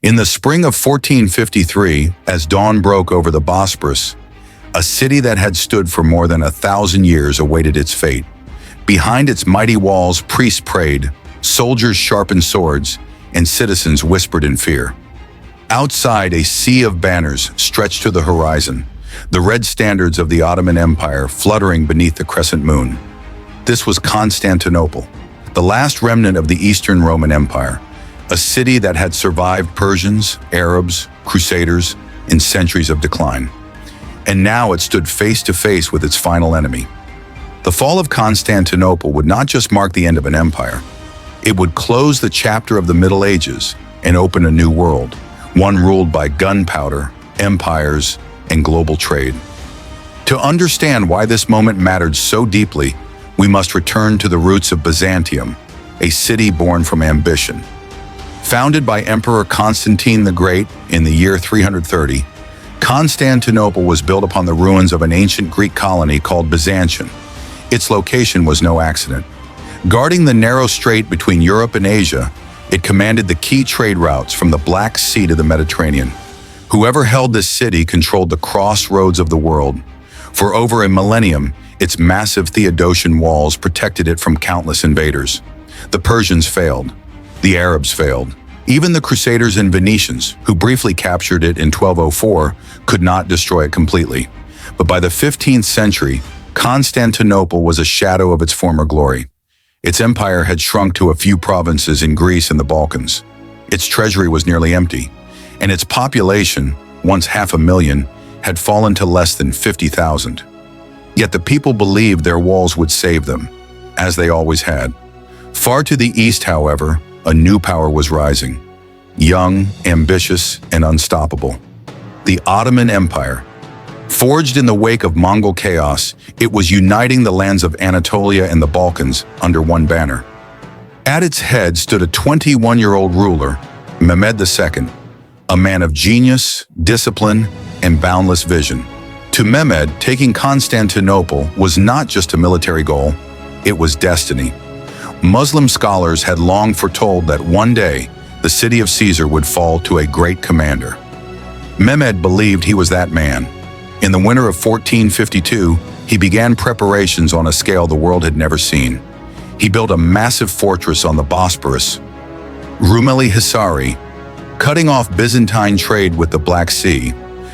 In the spring of 1453, as dawn broke over the Bosporus, a city that had stood for more than 1,000 years awaited its fate. Behind its mighty walls, priests prayed, soldiers sharpened swords, and citizens whispered in fear. Outside, a sea of banners stretched to the horizon, the red standards of the Ottoman Empire fluttering beneath the crescent moon. This was Constantinople, the last remnant of the Eastern Roman Empire, a city that had survived Persians, Arabs, Crusaders, and centuries of decline. And now it stood face to face with its final enemy. The fall of Constantinople would not just mark the end of an empire. It would close the chapter of the Middle Ages and open a new world, one ruled by gunpowder, empires, and global trade. To understand why this moment mattered so deeply, we must return to the roots of Byzantium, a city born from ambition. Founded by Emperor Constantine the Great in the year 330, Constantinople was built upon the ruins of an ancient Greek colony called Byzantium. Its location was no accident. Guarding the narrow strait between Europe and Asia, it commanded the key trade routes from the Black Sea to the Mediterranean. Whoever held this city controlled the crossroads of the world. For over a millennium, its massive Theodosian Walls protected it from countless invaders. The Persians failed. The Arabs failed. Even the Crusaders and Venetians, who briefly captured it in 1204, could not destroy it completely. But by the 15th century, Constantinople was a shadow of its former glory. Its empire had shrunk to a few provinces in Greece and the Balkans. Its treasury was nearly empty, and its population, once 500,000, had fallen to less than 50,000. Yet the people believed their walls would save them, as they always had. Far to the east, however, a new power was rising. Young, ambitious, and unstoppable. The Ottoman Empire. Forged in the wake of Mongol chaos, it was uniting the lands of Anatolia and the Balkans under one banner. At its head stood a 21-year-old ruler, Mehmed II, a man of genius, discipline, and boundless vision. To Mehmed, taking Constantinople was not just a military goal, it was destiny. Muslim scholars had long foretold that one day, the city of Caesar would fall to a great commander. Mehmed believed he was that man. In the winter of 1452, he began preparations on a scale the world had never seen. He built a massive fortress on the Bosporus, Rumeli Hisari, cutting off Byzantine trade with the Black Sea.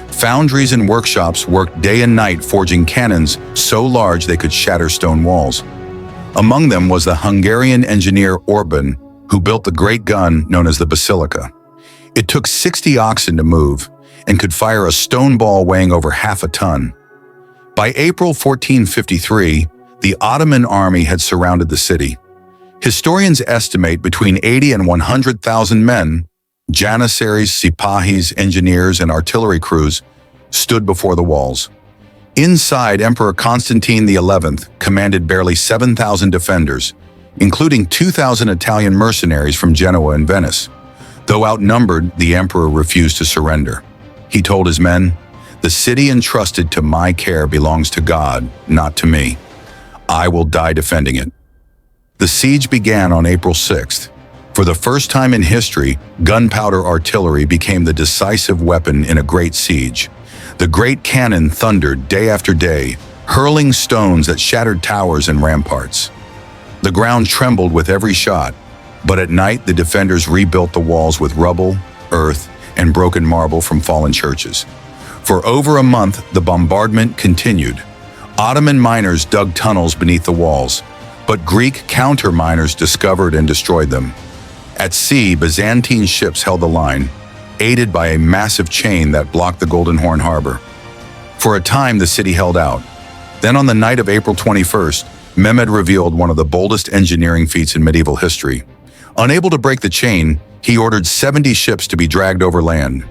Foundries and workshops worked day and night forging cannons so large they could shatter stone walls. Among them was the Hungarian engineer Orban, who built the great gun known as the Basilica. It took 60 oxen to move, and could fire a stone ball weighing over half a ton. By April 1453, the Ottoman army had surrounded the city. Historians estimate between 80 and 100,000 men, janissaries, sipahis, engineers, and artillery crews, stood before the walls. Inside, Emperor Constantine XI commanded barely 7,000 defenders, including 2,000 Italian mercenaries from Genoa and Venice. Though outnumbered, the emperor refused to surrender. He told his men, "The city entrusted to my care belongs to God, not to me. I will die defending it." The siege began on April 6th. For the first time in history, gunpowder artillery became the decisive weapon in a great siege. The great cannon thundered day after day, hurling stones that shattered towers and ramparts. The ground trembled with every shot, but at night the defenders rebuilt the walls with rubble, earth, and broken marble from fallen churches. For over a month, the bombardment continued. Ottoman miners dug tunnels beneath the walls, but Greek counter-miners discovered and destroyed them. At sea, Byzantine ships held the line, aided by a massive chain that blocked the Golden Horn harbor. For a time, the city held out. Then on the night of April 21st, Mehmed revealed one of the boldest engineering feats in medieval history. Unable to break the chain, he ordered 70 ships to be dragged over land.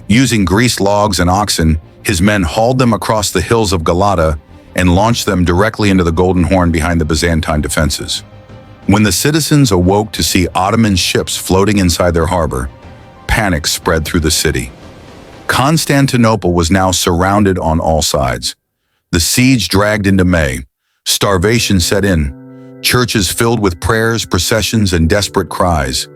Using greased logs and oxen, his men hauled them across the hills of Galata and launched them directly into the Golden Horn behind the Byzantine defenses. When the citizens awoke to see Ottoman ships floating inside their harbor, panic spread through the city. Constantinople was now surrounded on all sides. The siege dragged into May. Starvation set in. Churches filled with prayers, processions, and desperate cries.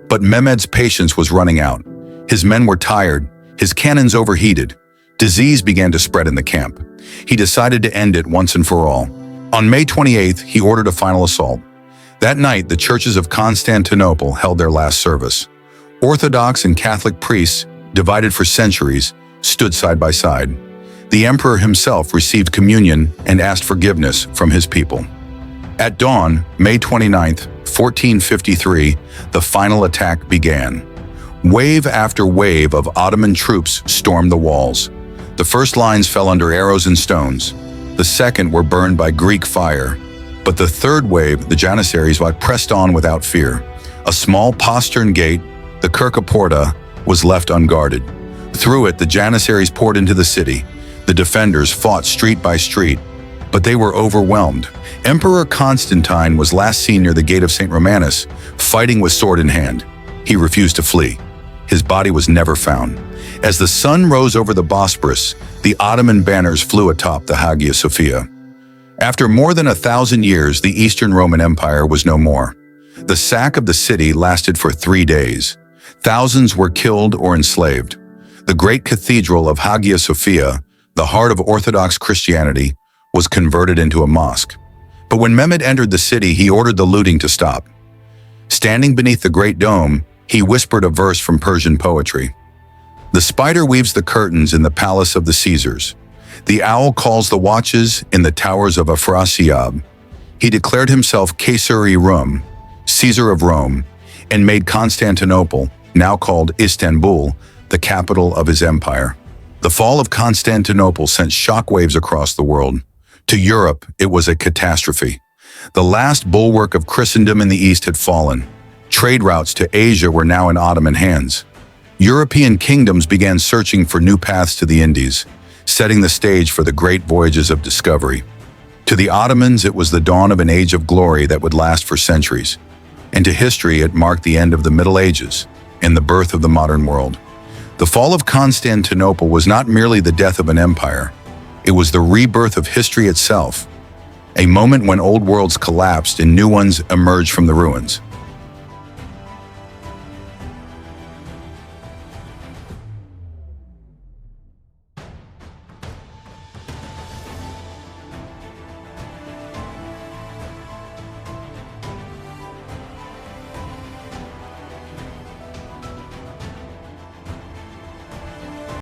But Mehmed's patience was running out. His men were tired, his cannons overheated. Disease began to spread in the camp. He decided to end it once and for all. On May 28th, he ordered a final assault. That night, the churches of Constantinople held their last service. Orthodox and Catholic priests, divided for centuries, stood side by side. The emperor himself received communion and asked forgiveness from his people. At dawn, May 29th, 1453, the final attack began. Wave after wave of Ottoman troops stormed the walls. The first lines fell under arrows and stones. The second were burned by Greek fire. But the third wave, the Janissaries, pressed on without fear. A small postern gate, the Kirka Porta, was left unguarded. Through it, the Janissaries poured into the city. The defenders fought street by street, but they were overwhelmed. Emperor Constantine was last seen near the gate of St. Romanus, fighting with sword in hand. He refused to flee. His body was never found. As the sun rose over the Bosporus, the Ottoman banners flew atop the Hagia Sophia. After more than 1,000 years, the Eastern Roman Empire was no more. The sack of the city lasted for 3 days. Thousands were killed or enslaved. The great cathedral of Hagia Sophia, the heart of Orthodox Christianity, was converted into a mosque. But when Mehmed entered the city, he ordered the looting to stop. Standing beneath the great dome, he whispered a verse from Persian poetry. The spider weaves the curtains in the palace of the Caesars. The owl calls the watches in the towers of Afrasiab. He declared himself Caesari Rum, Caesar of Rome, and made Constantinople, now called Istanbul, the capital of his empire. The fall of Constantinople sent shockwaves across the world. To Europe, it was a catastrophe. The last bulwark of Christendom in the East had fallen. Trade routes to Asia were now in Ottoman hands. European kingdoms began searching for new paths to the Indies, setting the stage for the great voyages of discovery. To the Ottomans, it was the dawn of an age of glory that would last for centuries. And to history, it marked the end of the Middle Ages and the birth of the modern world. The fall of Constantinople was not merely the death of an empire. It was the rebirth of history itself, a moment when old worlds collapsed and new ones emerged from the ruins.